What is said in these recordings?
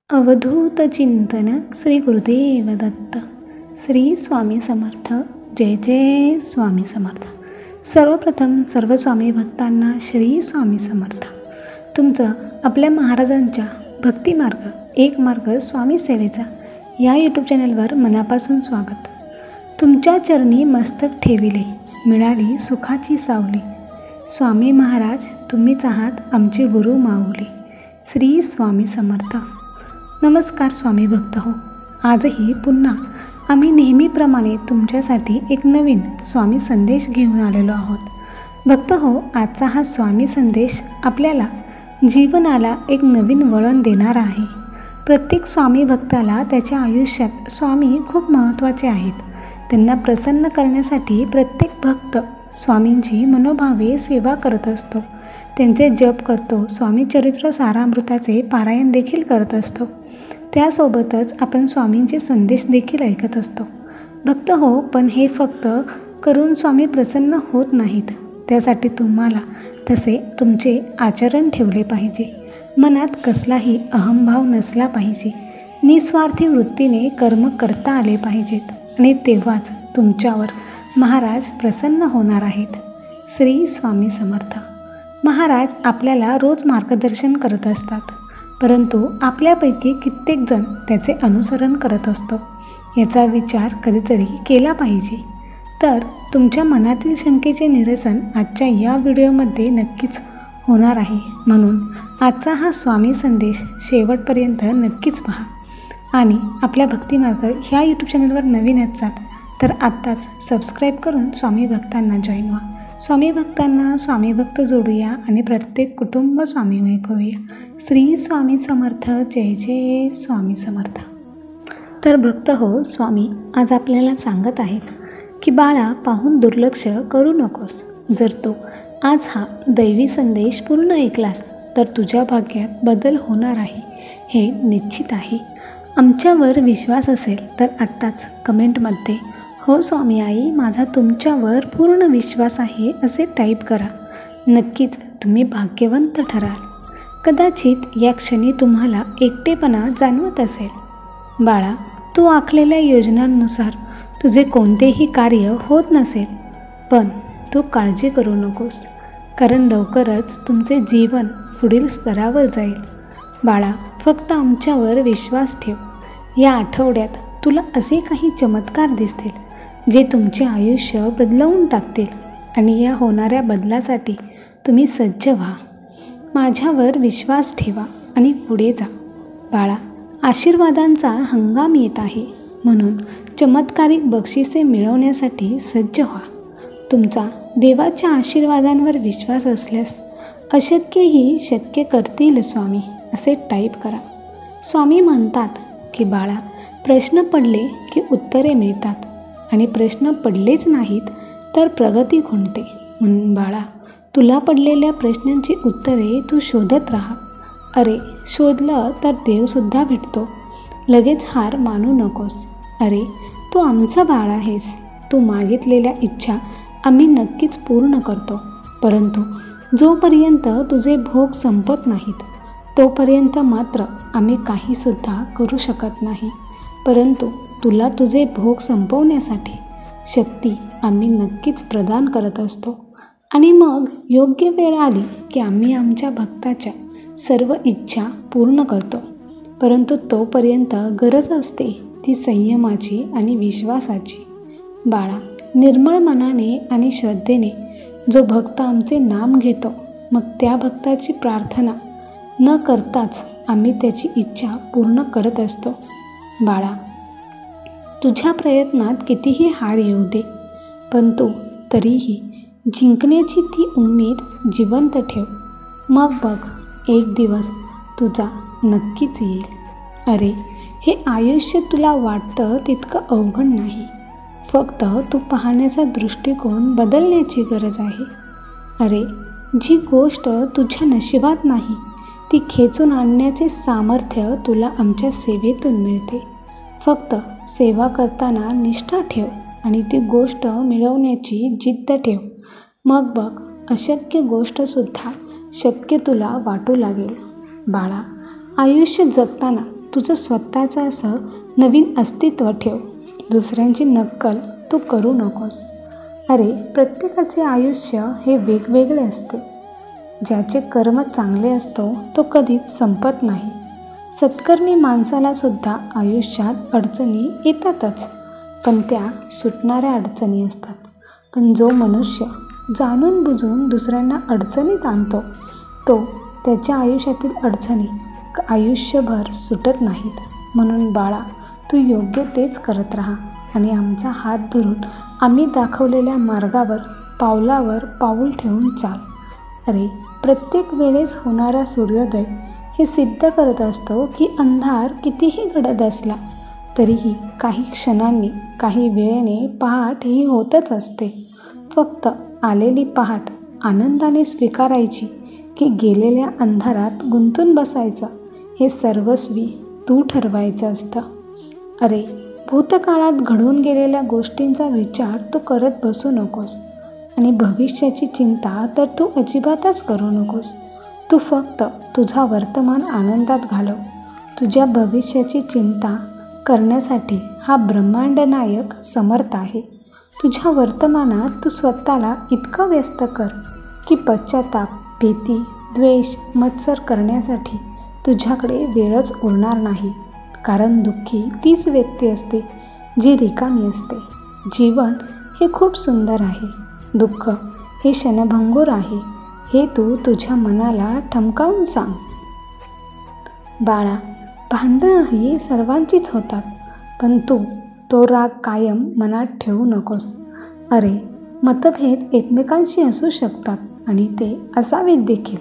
अवधूत चिंतन श्री गुरुदेव दत्त. श्री स्वामी समर्थ. जय जय स्वामी समर्थ. सर्वप्रथम सर्व स्वामी भक्तांना श्री स्वामी समर्थ. तुमचं आपल्या महाराजांच्या भक्तिमार्ग एक मार्ग स्वामी सेवेचा या यूट्यूब चॅनलवर मनापासून स्वागत. तुमच्या चरणी मस्तक ठेविले, मिळाली सुखाची सावली. स्वामी महाराज तुम्हीच आहात आमचे गुरु माऊली. श्री स्वामी समर्थ. नमस्कार स्वामी भक्त हो. आजही पुन्हा आम्ही नेहमीप्रमाणे तुमच्यासाठी एक नवीन स्वामी संदेश घेऊन आलेलो आहोत. भक्त हो, आजचा हा स्वामी संदेश आपल्याला जीवनाला एक नवीन वळण देणारा आहे. प्रत्येक स्वामी भक्ताला त्याच्या आयुष्यात स्वामी खूप महत्त्वाचे आहेत. त्यांना प्रसन्न करण्यासाठी प्रत्येक भक्त स्वामींची मनोभावे सेवा करत असतो, त्यांचे जप करतो, स्वामी चरित्र सारामृताचे पारायण देखील करत असतो. त्यासोबतच आपण स्वामींचे संदेश देखील ऐकत असतो. भक्त हो, पण हे फक्त करून स्वामी प्रसन्न होत नाहीत. त्यासाठी तुम्हाला तसे तुमचे आचरण ठेवले पाहिजे. मनात कसलाही अहंभाव नसला पाहिजे. निस्वार्थी वृत्तीने कर्म करता आले पाहिजेत आणि तेव्हाच तुमच्यावर महाराज प्रसन्न होणार आहेत. श्री स्वामी समर्थ. महाराज आपल्याला रोज मार्गदर्शन करत असतात, परंतु आपल्यापैकी कित्येक जण त्याचे अनुसरण करत असतो. याचा विचार कधीतरी केला पाहिजे. तर तुमच्या मनातील शंकेचे निरसन आजच्या या व्हिडिओमध्ये नक्कीच होणार आहे. म्हणून आजचा हा स्वामी संदेश शेवटपर्यंत नक्कीच पहा. आणि आपल्या भक्तिमार्ग ह्या यूट्यूब चॅनलवर नवीन असाल तर आत्ताच सबस्क्राईब करून स्वामी भक्तांना जॉईन व्हा. स्वामी भक्तांना स्वामी भक्त जोडूया आणि प्रत्येक कुटुंब स्वामीमय करूया. श्री स्वामी समर्थ. जय जय स्वामी समर्थ. तर भक्त हो, स्वामी आज आपल्याला सांगत आहेत की बाळा, पाहून दुर्लक्ष करू नकोस. जर तू आज हा दैवी संदेश पूर्ण ऐकलास तर तुझ्या भाग्यात बदल होणार आहे, हे निश्चित आहे. आमच्यावर विश्वास असेल तर आत्ताच कमेंटमध्ये हो स्वामी आई, माझा तुमच्यावर पूर्ण विश्वास आहे असे टाईप करा. नक्कीच तुम्ही भाग्यवंत ठराल. कदाचित या क्षणी तुम्हाला एकटेपणा जाणवत असेल. बाळा, तू आखलेल्या योजनांनुसार तुझे कोणतेही कार्य होत नसेल, पण तू काळजी करू नकोस, कारण लवकरच तुमचे जीवन पुढील स्तरावर जाईल. बाळा, फक्त आमच्यावर विश्वास ठेव. या आठवड्यात तुला असे काही चमत्कार दिसतील जे तुमचे आयुष्य बदलवून टाकतील आणि या होणाऱ्या बदलासाठी तुम्ही सज्ज व्हा. माझ्यावर विश्वास ठेवा आणि पुढे जा. बाळा, आशीर्वादांचा हंगाम येत आहे, म्हणून चमत्कारिक बक्षिसे मिळवण्यासाठी सज्ज व्हा. तुमचा देवाच्या आशीर्वादांवर विश्वास असल्यास अशक्यही शक्य करतील स्वामी असे टाईप करा. स्वामी म्हणतात की बाळा, प्रश्न पडले की उत्तरे मिळतात आणि प्रश्न पडलेच नाहीत तर प्रगती खुंटते. म्हणून बाळा, तुला पडलेल्या प्रश्नांची उत्तरे तू शोधत राहा. अरे, शोधलं तर देवसुद्धा भेटतो. लगेच हार मानू नकोस. अरे, तू आमचा बाळ आहेस. तू मागितलेल्या इच्छा आम्ही नक्कीच पूर्ण करतो, परंतु जोपर्यंत तुझे भोग संपत नाहीत तोपर्यंत मात्र आम्ही काहीसुद्धा करू शकत नाही. परंतु तुला तुझे भोग संपवण्यासाठी शक्ती आम्ही नक्कीच प्रदान करत असतो. आणि मग योग्य वेळ आली की आम्ही आमच्या भक्ताच्या सर्व इच्छा पूर्ण करतो. परंतु तोपर्यंत गरज असते ती संयमाची आणि विश्वासाची. बाळा, निर्मळ मनाने आणि श्रद्धेने जो भक्त आमचे नाम घेतो, मग त्या भक्ताची प्रार्थना न करताच आम्ही त्याची इच्छा पूर्ण करत असतो. बाळा, तुझ्या प्रयत्नात कितीही हार येऊ दे, पण तू तरीही जिंकण्याची ती उमेद जिवंत ठेव. मग बघ, एक दिवस तुझा नक्कीच येईल. अरे, हे आयुष्य तुला वाटतं तितकं अवघड नाही. फक्त तू पाहण्याचा दृष्टिकोन बदलण्याची गरज आहे. अरे, जी गोष्ट तुझ्या नशिबात नाही ती खेचून आणण्याचे सामर्थ्य तुला आमच्या सेवेतून मिळते. फक्त सेवा करताना निष्ठा ठेव आणि ती गोष्ट मिळवण्याची जिद्द ठेव. मग बघ, अशक्य गोष्टसुद्धा शक्य तुला वाटू लागेल. बाळा, आयुष्य जगताना तुझं स्वतःचं असं नवीन अस्तित्व ठेव. दुसऱ्यांची नक्कल तू करू नकोस. अरे, प्रत्येकाचे आयुष्य हे वेगवेगळे असते. ज्याचे कर्म चांगले असतो तो कधीच संपत नाही. सत्कर्मी माणसाला सुद्धा आयुष्यात अडचणी येतातच, पण त्या सुटणाऱ्या अडचणी असतात. पण जो मनुष्य जाणून बुजून दुसऱ्यांना अडचणीत आणतो तो त्याच्या आयुष्यातील अडचणी आयुष्यभर सुटत नाहीत. म्हणून बाळा, तू योग्य तेच करत राहा आणि आमचा हात धरून आम्ही दाखवलेल्या मार्गावर पावलावर पाऊल ठेवून चाल. अरे, प्रत्येक वेळेस होणारा सूर्योदय हे सिद्ध करत असतो की अंधार कितीही गडद असला तरीही काही क्षणांनी, काही वेळेने पहाट ही होतच असते. फक्त आलेली पहाट आनंदाने स्वीकारायची की गेलेल्या अंधारात गुंतून बसायचं हे सर्वस्वी तू ठरवायचं असतं. अरे, भूतकाळात घडून गेलेल्या गोष्टींचा विचार तू करत बसू नकोस आणि भविष्याची चिंता तर तू अजिबातच करू नकोस. तू फक्त तुझा वर्तमान आनंदात घालव. तुझ्या भविष्याची चिंता करण्यासाठी हा ब्रह्मांड नायक समर्थ आहे. तुझ्या वर्तमानात तू स्वतःला इतकं व्यस्त कर की पश्चाताप, भीती, द्वेष, मत्सर करण्यासाठी तुझ्याकडे वेळच उरणार नाही. कारण दुःखी तीच व्यक्ती असते जी रिकामी असते. जीवन हे खूप सुंदर आहे. दुःख हे क्षणभंगूर आहे हे तू तुझ्या मनाला ठमकावून सांग. बाळा, भांडणं ही सर्वांचीच होतात, पण तू तो राग कायम मनात ठेवू नकोस. अरे, मतभेद एकमेकांशी असू शकतात आणि ते असावेत देखील,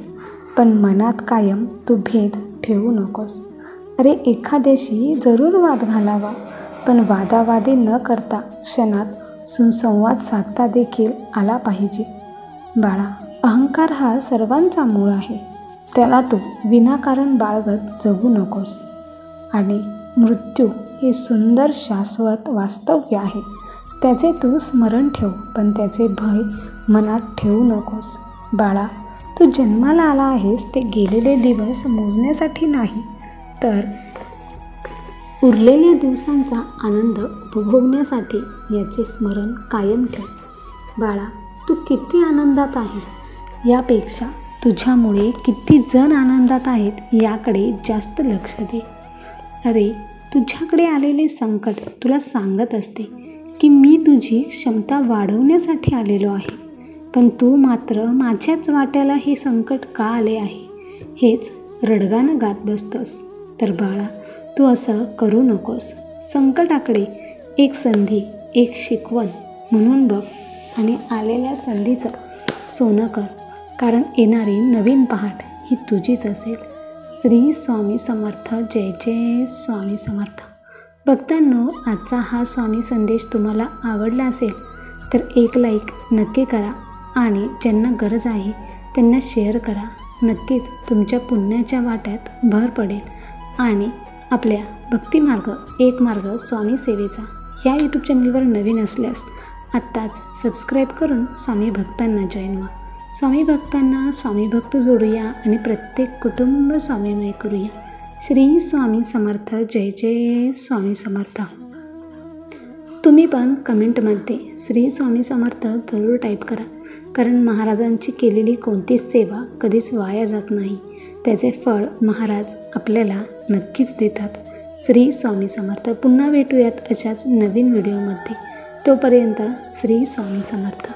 पण मनात कायम तू भेद ठेवू नकोस. अरे, एखाद्याशी जरूर वाद घालावा, पण वादावादी न करता क्षणात सुसंवाद साधता देखील आला पाहिजे. बाळा, अहंकार हा सर्वांचा मूळ आहे. त्याला तू विनाकारण बाळगत जगू नकोस. आणि मृत्यू हे सुंदर शाश्वत वास्तव्य आहे. त्याचे तू स्मरण ठेव, पण त्याचे भय मनात ठेवू नकोस. बाळा, तू जन्माला आला आहेस ते गेलेले दिवस मोजण्यासाठी नाही, तर उरलेल्या दिवसांचा आनंद उपभोगण्यासाठी याचे स्मरण कायम ठेव. बाळा, तू किती आनंदात आहेस यापेक्षा तुझ्यामुळे किती जण आनंदात आहेत याकडे जास्त लक्ष दे. अरे, तुझ्याकडे आलेले संकट तुला सांगत असते की मी तुझी क्षमता वाढवण्यासाठी आलेलो आहे, पण तू मात्र माझ्याच वाट्याला हे संकट का आले आहे हेच रडगाणं गात बसतोस. तर बाळा, तू असं करू नकोस. संकटाकडे एक संधी, एक शिकवण म्हणून बघ आणि आलेल्या संधीचं सोनं कर, कारण येणारी नवीन पहाट ही तुझीच असेल. श्री स्वामी समर्थ. जय जय स्वामी समर्थ. भक्तांनो, आजचा हा स्वामी संदेश तुम्हाला आवडला असेल तर एक लाईक नक्की करा आणि ज्यांना गरज आहे त्यांना शेअर करा. नक्कीच तुमच्या पुण्याच्या वाट्यात भर पडेल आणि आपल्या भक्तिमार्ग एक मार्ग स्वामी सेवेचा या यूट्यूब चॅनलवर नवीन असल्यास आत्ताच सबस्क्राईब करून स्वामी भक्तांना जॉईन व्हा. स्वामी भक्तांना स्वामी भक्त जोडूया आणि प्रत्येक कुटुंब स्वामीमय करूया. श्री स्वामी समर्थ. जय जय स्वामी समर्थ. तुम्ही पण कमेंटमध्ये श्री स्वामी समर्थ जरूर टाईप करा, कारण महाराजांची केलेली कोणतीच सेवा कधीच वाया जात नाही. त्याचे फळ महाराज आपल्याला नक्कीच देतात. श्री स्वामी समर्थ. पुन्हा भेटूयात अशाच नवीन व्हिडिओमध्ये. तोपर्यंत श्री स्वामी समर्थ.